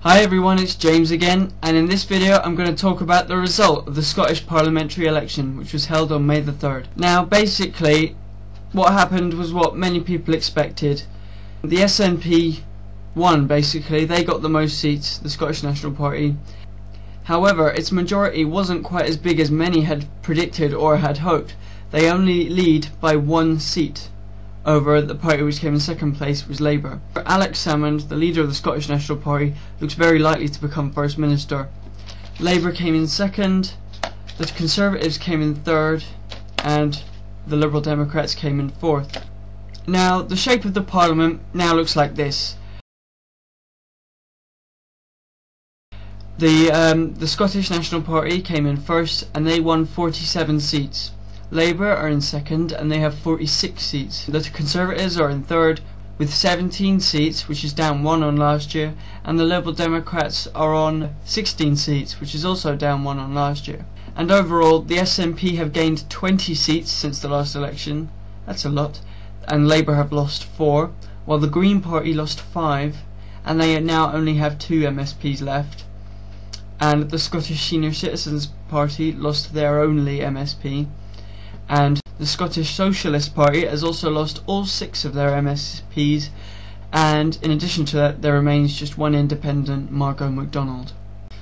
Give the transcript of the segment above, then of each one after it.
Hi everyone, it's James again, and in this video I'm going to talk about the result of the Scottish parliamentary election, which was held on May the 3rd. Now basically what happened was what many people expected. The SNP won. Basically they got the most seats, the Scottish National Party. However, its majority wasn't quite as big as many had predicted or had hoped. They only lead by one seat over the party which came in second place, was Labour. Alex Salmond, the leader of the Scottish National Party, looks very likely to become First Minister. Labour came in second, the Conservatives came in third, and the Liberal Democrats came in fourth. Now, the shape of the Parliament now looks like this. The Scottish National Party came in first and they won 47 seats. Labour are in second and they have 46 seats. The Conservatives are in third with 17 seats, which is down 1 on last year, and the Liberal Democrats are on 16 seats, which is also down 1 on last year. And overall the SNP have gained 20 seats since the last election. That's a lot. And Labour have lost 4, while the Green Party lost 5, and they now only have 2 MSPs left. And the Scottish Senior Citizens Party lost their only MSP. And the Scottish Socialist Party has also lost all 6 of their MSPs, and in addition to that there remains just one independent, Margot MacDonald.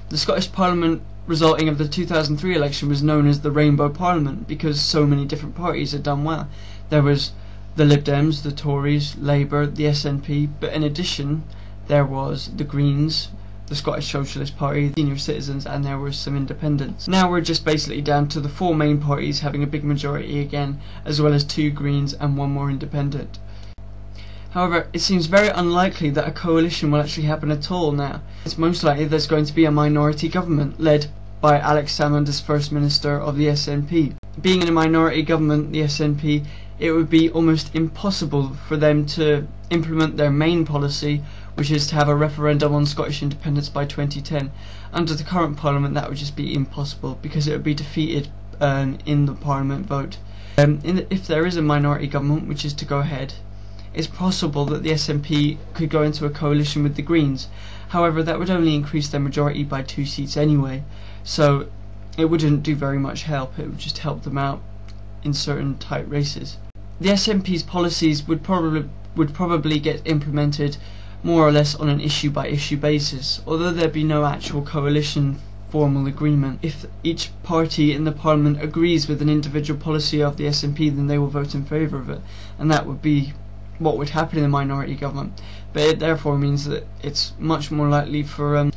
The Scottish Parliament resulting of the 2003 election was known as the Rainbow Parliament because so many different parties had done well. There was the Lib Dems, the Tories, Labour, the SNP, but in addition there was the Greens, the Scottish Socialist Party, Senior Citizens, and there were some independents. Now we're just basically down to the 4 main parties having a big majority again, as well as 2 Greens and 1 more independent. However, it seems very unlikely that a coalition will actually happen at all now. It's most likely there's going to be a minority government led by Alex Salmond as First Minister of the SNP. Being in a minority government, the SNP, it would be almost impossible for them to implement their main policy, which is to have a referendum on Scottish independence by 2010. Under the current Parliament that would just be impossible because it would be defeated in the Parliament vote. If there is a minority government which is to go ahead, it's possible that the SNP could go into a coalition with the Greens. However, that would only increase their majority by 2 seats anyway, so it wouldn't do very much help. It would just help them out in certain tight races. The SNP's policies would probably get implemented more or less on an issue-by-issue basis, although there'd be no actual coalition formal agreement. If each party in the Parliament agrees with an individual policy of the SNP, then they will vote in favour of it, and that would be what would happen in a minority government. But it therefore means that it's much more likely for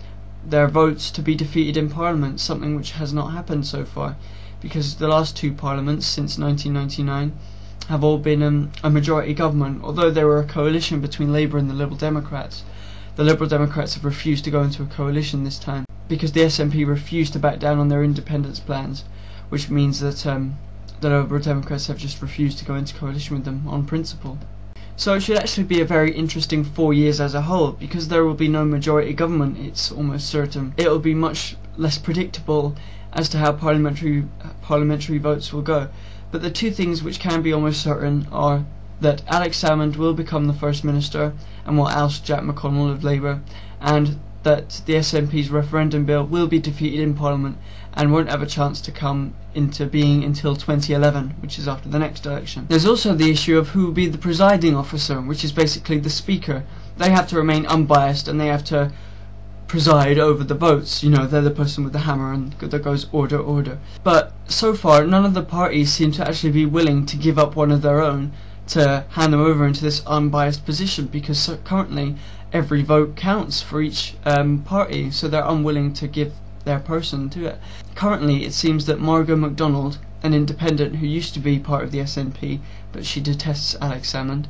their votes to be defeated in Parliament, something which has not happened so far, because the last 2 parliaments since 1999 have all been a majority government, although there were a coalition between Labour and the Liberal Democrats. The Liberal Democrats have refused to go into a coalition this time because the SNP refused to back down on their independence plans, which means that the Liberal Democrats have just refused to go into coalition with them on principle. So it should actually be a very interesting 4 years as a whole, because there will be no majority government, it's almost certain. It will be much less predictable as to how parliamentary votes will go. But the 2 things which can be almost certain are that Alex Salmond will become the First Minister and will oust Jack McConnell of Labour, and that the SNP's referendum bill will be defeated in Parliament and won't have a chance to come into being until 2011, which is after the next election. There's also the issue of who will be the presiding officer, which is basically the Speaker. They have to remain unbiased and they have to preside over the votes. You know, they're the person with the hammer and that goes order, order. But so far none of the parties seem to actually be willing to give up one of their own to hand them over into this unbiased position, because currently every vote counts for each party, so they're unwilling to give their person to it. Currently it seems that Margot MacDonald, an independent who used to be part of the SNP but she detests Alex Salmond,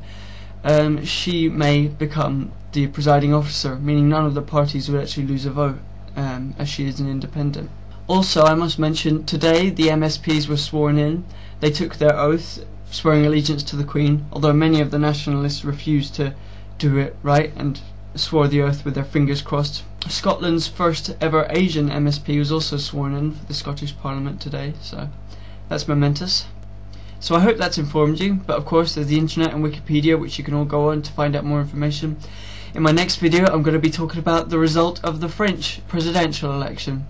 she may become the presiding officer, meaning none of the parties would actually lose a vote, as she is an independent. Also, I must mention, today the MSPs were sworn in. They took their oath, swearing allegiance to the Queen, although many of the nationalists refused to do it right and swore the oath with their fingers crossed. Scotland's first ever Asian MSP was also sworn in for the Scottish Parliament today, so that's momentous. So I hope that's informed you, but of course there's the internet and Wikipedia which you can all go on to find out more information. In my next video I'm going to be talking about the result of the French presidential election.